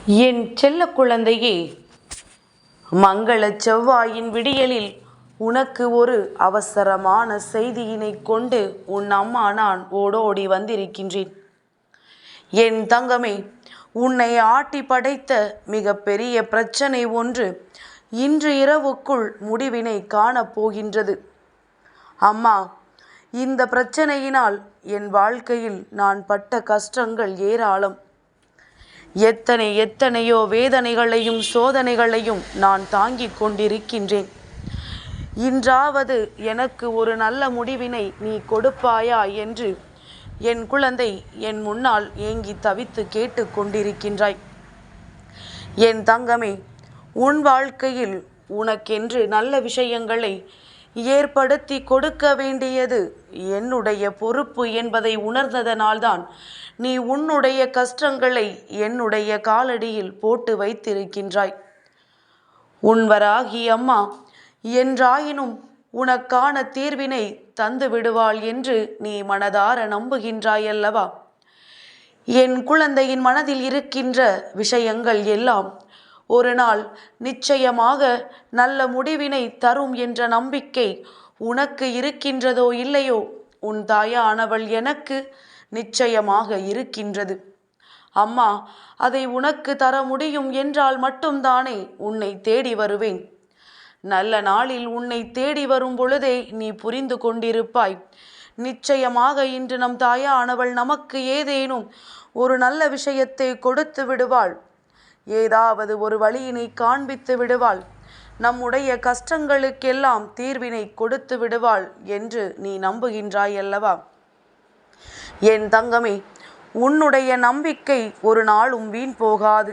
என் செல்ல குழந்தையே, மங்கள செவ்வாயின் விடியலில் உனக்கு ஒரு அவசரமான செய்தியினை கொண்டு உன் அம்மா நான் ஓடோடி வந்திருக்கின்றேன். என் தங்கமே, உன்னை ஆட்டி படைத்த மிக பெரிய பிரச்சனை ஒன்று இன்று இரவுக்குள் முடிவினை காணப்போகின்றது. அம்மா, இந்த பிரச்சனையினால் என் வாழ்க்கையில் நான் பட்ட கஷ்டங்கள் ஏராளம். எத்தனையோ வேதனைகளையும் சோதனைகளையும் நான் தாங்கிக் கொண்டிருக்கின்றேன். இன்றாவது எனக்கு ஒரு நல்ல முடிவினை நீ கொடுப்பாயா என்று என் குழந்தை என் முன்னால் ஏங்கி தவித்து கேட்டு கொண்டிருக்கின்றாய். என் தங்கமே, உன் வாழ்க்கையில் உனக்கென்று நல்ல விஷயங்களை ஏற்படுத்தி கொடுக்க வேண்டியது என்னுடைய பொறுப்பு என்பதை உணர்ந்ததனால்தான் நீ உன்னுடைய கஷ்டங்களை என்னுடைய காலடியில் போட்டு வைத்திருக்கின்றாய். உன்வராகி அம்மா என்றாயினும் உனக்கான தீர்வினை தந்து விடுவாள் என்று நீ மனதார நம்புகின்றாய் அல்லவா? என் குழந்தையின் மனதில் இருக்கின்ற விஷயங்கள் எல்லாம் ஒரு நாள் நிச்சயமாக நல்ல முடிவினை தரும் என்ற நம்பிக்கை உனக்கு இருக்கின்றதோ இல்லையோ, உன் தாயானவள் எனக்கு நிச்சயமாக இருக்கின்றது. அம்மா, அதை உனக்கு தர முடியும் என்றால் மட்டும்தானே உன்னை தேடி வருவேன். நல்ல நாளில் உன்னை தேடி வரும் பொழுதே நீ புரிந்து கொண்டிருப்பாய். நிச்சயமாக இன்று நம் தாயானவள் நமக்கு ஏதேனும் ஒரு நல்ல விஷயத்தை கொடுத்து விடுவாள். ஏதாவது ஒரு வழியினை காண்பித்து விடுவாள். நம்முடைய கஷ்டங்களுக்கெல்லாம் தீர்வினை கொடுத்து விடுவாள் என்று நீ நம்புகின்றாய் அல்லவா? என் தங்கமே, உன்னுடைய நம்பிக்கை ஒரு நாளும் வீண் போகாது.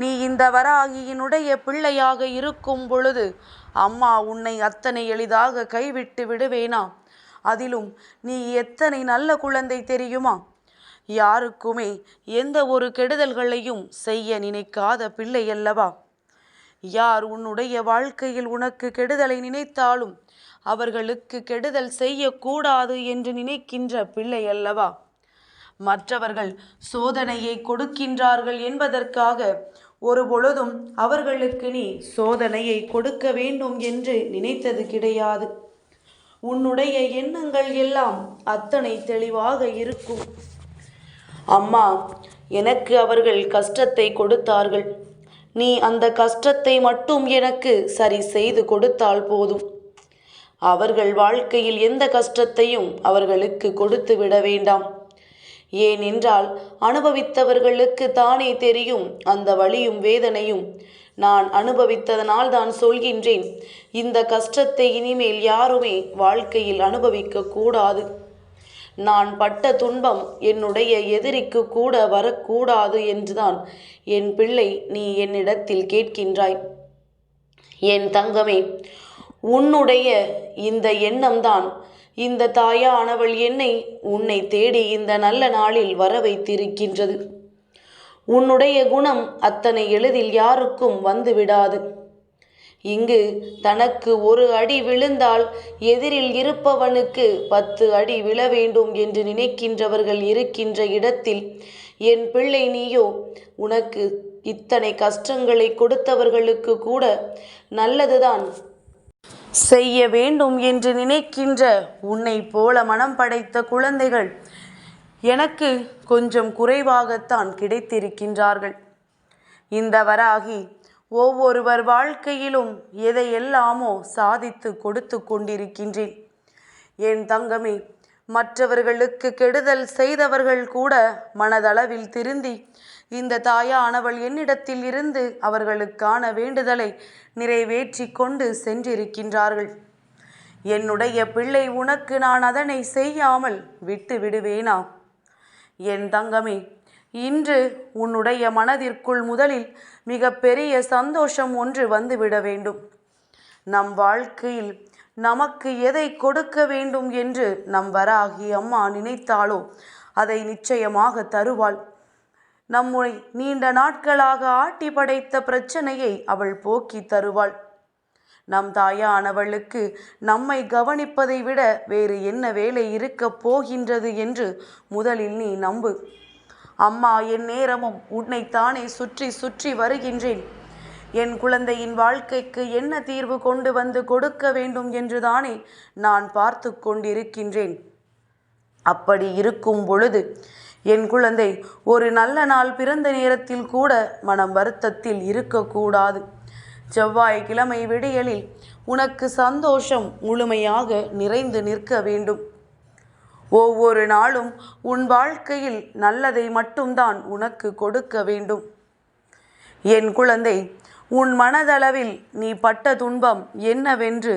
நீ இந்த வராகியினுடைய பிள்ளையாக இருக்கும் பொழுது அம்மா உன்னை அத்தனை எளிதாக கைவிட்டு விடுவேனா? அதிலும் நீ எத்தனை நல்ல குழந்தை தெரியுமா? யாருக்குமே எந்த ஒரு கெடுதல்களையும் செய்ய நினைக்காத பிள்ளை அல்லவா? யார் உன்னுடைய வாழ்க்கையில் உனக்கு கெடுதலை நினைத்தாலும் அவர்களுக்கு கெடுதல் செய்யக்கூடாது என்று நினைக்கின்ற பிள்ளை அல்லவா? மற்றவர்கள் சோதனையை கொடுக்கின்றார்கள் என்பதற்காக ஒரு பொழுதும் அவர்களுக்கு நீ சோதனையை கொடுக்க வேண்டும் என்று நினைத்தது கிடையாது. உன்னுடைய எண்ணங்கள் எல்லாம் அத்தனை தெளிவாக இருக்கும். அம்மா, எனக்கு அவர்கள் கஷ்டத்தை கொடுத்தார்கள். நீ அந்த கஷ்டத்தை மட்டும் எனக்கு சரி செய்து கொடுத்தால் போதும். அவர்கள் வாழ்க்கையில் எந்த கஷ்டத்தையும் அவர்களுக்கு கொடுத்து விட வேண்டாம். ஏனென்றால் அனுபவித்தவர்களுக்கு தானே தெரியும் அந்த வலியும் வேதனையும். நான் அனுபவித்ததனால் தான் சொல்கின்றேன், இந்த கஷ்டத்தை இனிமேல் யாருமே வாழ்க்கையில் அனுபவிக்க கூடாது. நான் பட்ட துன்பம் என்னுடைய எதிரிக்கு கூட வரக்கூடாது என்றுதான் என் பிள்ளை நீ என்னிடத்தில் கேட்கின்றாய். என் தங்கமே, உன்னுடைய இந்த எண்ணம்தான் இந்த தாயானவள் என்னை உன்னை தேடி இந்த நல்ல நாளில் வர வைத்திருக்கின்றது. உன்னுடைய குணம் அத்தனை எளிதில் யாருக்கும் வந்து விடாது. இங்கு தனக்கு ஒரு அடி விழுந்தால் எதிரில் இருப்பவனுக்கு 10 அடி விழ வேண்டும் என்று நினைக்கின்றவர்கள் இருக்கின்ற இடத்தில் என் பிள்ளை நீயோ உனக்கு இத்தனை கஷ்டங்களை கொடுத்தவர்களுக்கு கூட நல்லதுதான் செய்ய வேண்டும் என்று நினைக்கின்ற உன்னை போல மனம் படைத்த குழந்தைகள் எனக்கு கொஞ்சம் குறைவாகத்தான் கிடைத்திருக்கின்றார்கள். இந்த வராகி ஒவ்வொருவர் வாழ்க்கையிலும் எதையெல்லாமோ சாதித்து கொடுத்து கொண்டிருக்கின்றேன். என் தங்கமே, மற்றவர்களுக்கு கெடுதல் செய்தவர்கள் கூட மனதளவில் திருந்தி இந்த தாயானவள் என்னிடத்தில் இருந்து அவர்களுக்கான வேண்டுதலை நிறைவேற்றி கொண்டு சென்றிருக்கின்றார்கள். என்னுடைய பிள்ளை உனக்கு நான் அதனை செய்யாமல் விட்டு விடுவேனா? என் தங்கமே, இன்று உன்னுடைய மனதிற்குள் முதலில் மிக பெரிய சந்தோஷம் ஒன்று வந்துவிட வேண்டும். நம் வாழ்க்கையில் நமக்கு எதை கொடுக்க வேண்டும் என்று நம் வராகி அம்மா நினைத்தாலோ அதை நிச்சயமாக தருவாள். நம்மை நீண்ட நாட்களாக ஆட்டி படைத்த பிரச்சனையை அவள் போக்கி தருவாள். நம் தாயானவளுக்கு நம்மை கவனிப்பதை விட வேறு என்ன வேலை இருக்கப் போகின்றது என்று முதலில் நீ நம்பு. அம்மா, என் நேரமும் உன்னைத்தானே சுற்றி சுற்றி வருகின்றேன். என் குழந்தையின் வாழ்க்கைக்கு என்ன தீர்வு கொண்டு வந்து கொடுக்க வேண்டும் என்றுதானே நான் பார்த்து கொண்டிருக்கின்றேன். அப்படி இருக்கும் பொழுது என் குழந்தை ஒரு நல்ல நாள் பிறந்த நேரத்தில் கூட மனம் வருத்தத்தில் இருக்கக்கூடாது. செவ்வாய்க்கிழமை விடியலில் உனக்கு சந்தோஷம் முழுமையாக நிறைந்து நிற்க வேண்டும். ஒவ்வொரு நாளும் உன் வாழ்க்கையில் நல்லதை மட்டும்தான் உனக்கு கொடுக்க வேண்டும். என் குழந்தை, உன் மனதளவில் நீ பட்ட துன்பம் என்னவென்று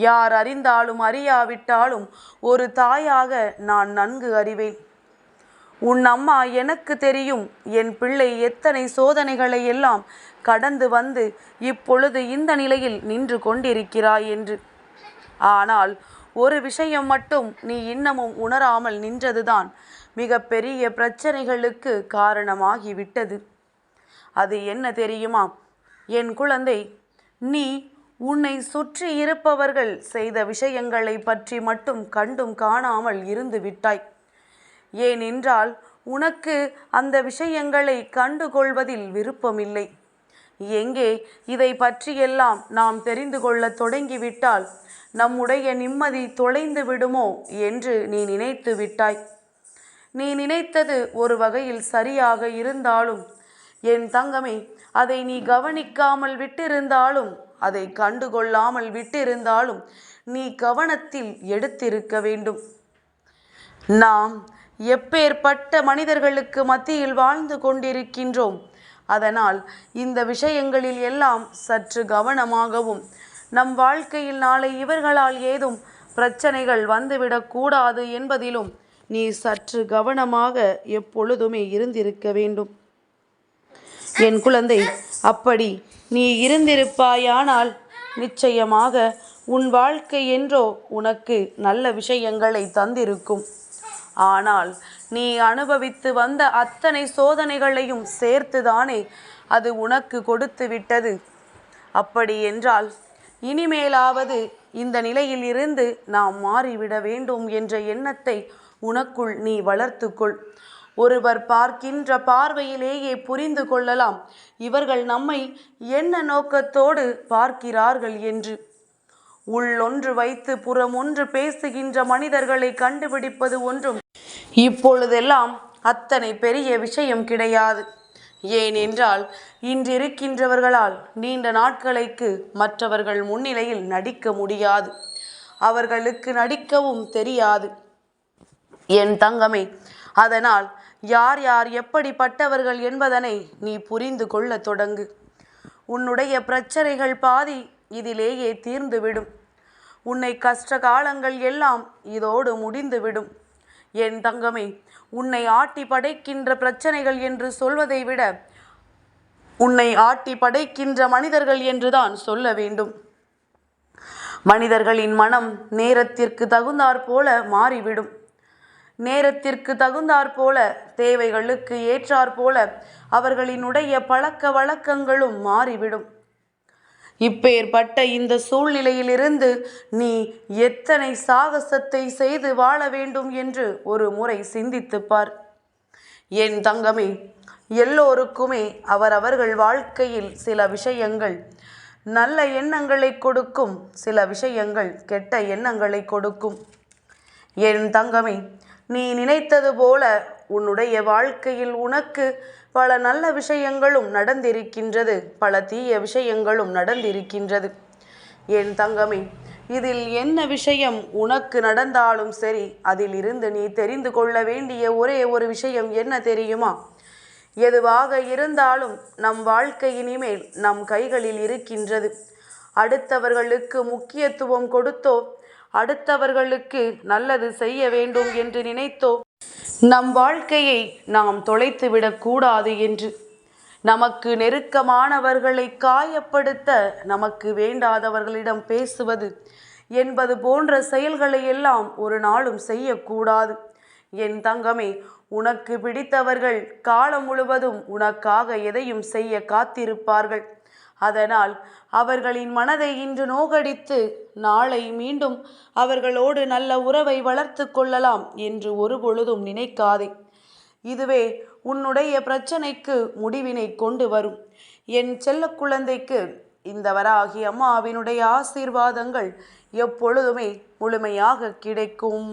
யார் அறிந்தாலும் அறியாவிட்டாலும் ஒரு தாயாக நான் நன்கு அறிவேன். உன் அம்மா எனக்கு தெரியும் என் பிள்ளை எத்தனை சோதனைகளை எல்லாம் கடந்து வந்து இப்பொழுது இந்த நிலையில் நின்று கொண்டிருக்கிறாய் என்று. ஆனால் ஒரு விஷயம் மட்டும் நீ இன்னமும் உணராமல் நின்றதுதான் மிக பெரிய பிரச்சனைகளுக்கு காரணமாகிவிட்டது. அது என்ன தெரியுமா என் குழந்தை? நீ உன்னை சுற்றி இருப்பவர்கள் செய்த விஷயங்களை பற்றி மட்டும் கண்டும் காணாமல் இருந்து விட்டாய். ஏனென்றால் உனக்கு அந்த விஷயங்களை கண்டுகொள்வதில் விருப்பமில்லை. எங்கே இதை பற்றியெல்லாம் நாம் தெரிந்து கொள்ள தொடங்கிவிட்டால் நம்முடைய நிம்மதி தொலைந்து விடுமோ என்று நீ நினைத்து விட்டாய். நீ நினைத்தது ஒரு வகையில் சரியாக இருந்தாலும் என் தங்கமே, அதை நீ கவனிக்காமல் விட்டிருந்தாலும், அதை கண்டுகொள்ளாமல் விட்டிருந்தாலும் நீ கவனத்தில் எடுத்திருக்க வேண்டும். நாம் எப்பேற்பட்ட மனிதர்களுக்கு மத்தியில் வாழ்ந்து கொண்டிருக்கின்றோம். அதனால் இந்த விஷயங்களில் எல்லாம் சற்று கவனமாகவும், நம் வாழ்க்கையில் நாளை இவர்களால் ஏதும் பிரச்சனைகள் வந்துவிடக்கூடாது என்பதிலும் நீ சற்று கவனமாக எப்பொழுதுமே இருந்திருக்க வேண்டும். என் குழந்தை, அப்படி நீ இருந்திருப்பாயானால் நிச்சயமாக உன் வாழ்க்கை என்றோ உனக்கு நல்ல விஷயங்களை தந்திருக்கும். ஆனால் நீ அனுபவித்து வந்த அத்தனை சோதனைகளையும் சேர்த்துதானே அது உனக்கு கொடுத்து விட்டது. அப்படி என்றால் இனிமேலாவது இந்த நிலையில் இருந்து நாம் மாறிவிட வேண்டும் என்ற எண்ணத்தை உனக்குள் நீ வளர்த்துக்கொள். ஒருவர் பார்க்கின்ற பார்வையிலேயே புரிந்து கொள்ளலாம் இவர்கள் நம்மை என்ன நோக்கத்தோடு பார்க்கிறார்கள் என்று. உள்ளொன்று வைத்து புறம் ஒன்று பேசுகின்ற மனிதர்களை கண்டுபிடிப்பது ஒன்றும் இப்பொழுதெல்லாம் அத்தனை பெரிய விஷயம் கிடையாது. ஏனென்றால் இன்றிருக்கின்றவர்களால் நீண்ட நாட்களுக்கு மற்றவர்கள் முன்னிலையில் நடிக்க முடியாது. அவர்களுக்கு நடிக்கவும் தெரியாது என் தங்கமே. அதனால் யார் யார் எப்படிப்பட்டவர்கள் என்பதனை நீ புரிந்து கொள்ள தொடங்கு. உன்னுடைய பிரச்சனைகள் பாதி இதிலேயே தீர்ந்துவிடும். உன்னை கஷ்ட காலங்கள் எல்லாம் இதோடு முடிந்துவிடும். என் தங்கமே, உன்னை ஆட்டி படைக்கின்ற பிரச்சனைகள் என்று சொல்வதை விட உன்னை ஆட்டி படைக்கின்ற மனிதர்கள் என்றுதான் சொல்ல வேண்டும். மனிதர்களின் மனம் நேரத்திற்கு தகுந்தாற் போல மாறிவிடும். நேரத்திற்கு தகுந்தாற் போல, தேவைகளுக்கு ஏற்றாற் போல அவர்களினுடைய பழக்க வழக்கங்களும் மாறிவிடும். இப்பேற்பட்ட இந்த சூழ்நிலையிலிருந்து நீ எத்தனை சாகசத்தை செய்து வாழ வேண்டும் என்று ஒரு முறை சிந்தித்துப்பார். என் தங்கமே, எல்லோருக்குமே அவரவர்கள் வாழ்க்கையில் சில விஷயங்கள் நல்ல எண்ணங்களை கொடுக்கும், சில விஷயங்கள் கெட்ட எண்ணங்களை கொடுக்கும். என் தங்கமே, நீ நினைத்தது போல உன்னுடைய வாழ்க்கையில் உனக்கு பல நல்ல விஷயங்களும் நடந்திருக்கின்றது, பல தீய விஷயங்களும் நடந்திருக்கின்றது. என் தங்கமே, இதில் என்ன விஷயம் உனக்கு நடந்தாலும் சரி, அதில் இருந்து நீ தெரிந்து கொள்ள வேண்டிய ஒரே ஒரு விஷயம் என்ன தெரியுமா? எதுவாக இருந்தாலும் நம் வாழ்க்கை இனிமேல் நம் கைகளில் இருக்கின்றது. அடுத்தவர்களுக்கு முக்கியத்துவம் கொடுத்தோ, அடுத்தவர்களுக்கு நல்லது செய்ய வேண்டும் என்று நினைத்தோ நம் வாழ்க்கையை நாம் தொலைத்து விடக்கூடாது என்று, நமக்கு நெருக்கமானவர்களை காயப்படுத்த, நமக்கு வேண்டாதவர்களிடம் பேசுவது என்பது போன்ற செயல்களை எல்லாம் ஒரு நாளும் செய்யக்கூடாது. என் தங்கமே, உனக்கு பிடித்தவர்கள் காலம் முழுவதும் உனக்காக எதையும் செய்ய காத்திருப்பார்கள். அதனால் அவர்களின் மனதை இன்று நோகடித்து நாளை மீண்டும் அவர்களோடு நல்ல உறவை வளர்த்து கொள்ளலாம் என்று ஒரு பொழுதும் நினைக்காதே. இதுவே உன்னுடைய பிரச்சனைக்கு முடிவினை கொண்டு வரும். என் செல்ல குழந்தைக்கு இந்த வராகி அம்மாவினுடைய ஆசீர்வாதங்கள் எப்பொழுதுமே முழுமையாக கிடைக்கும்.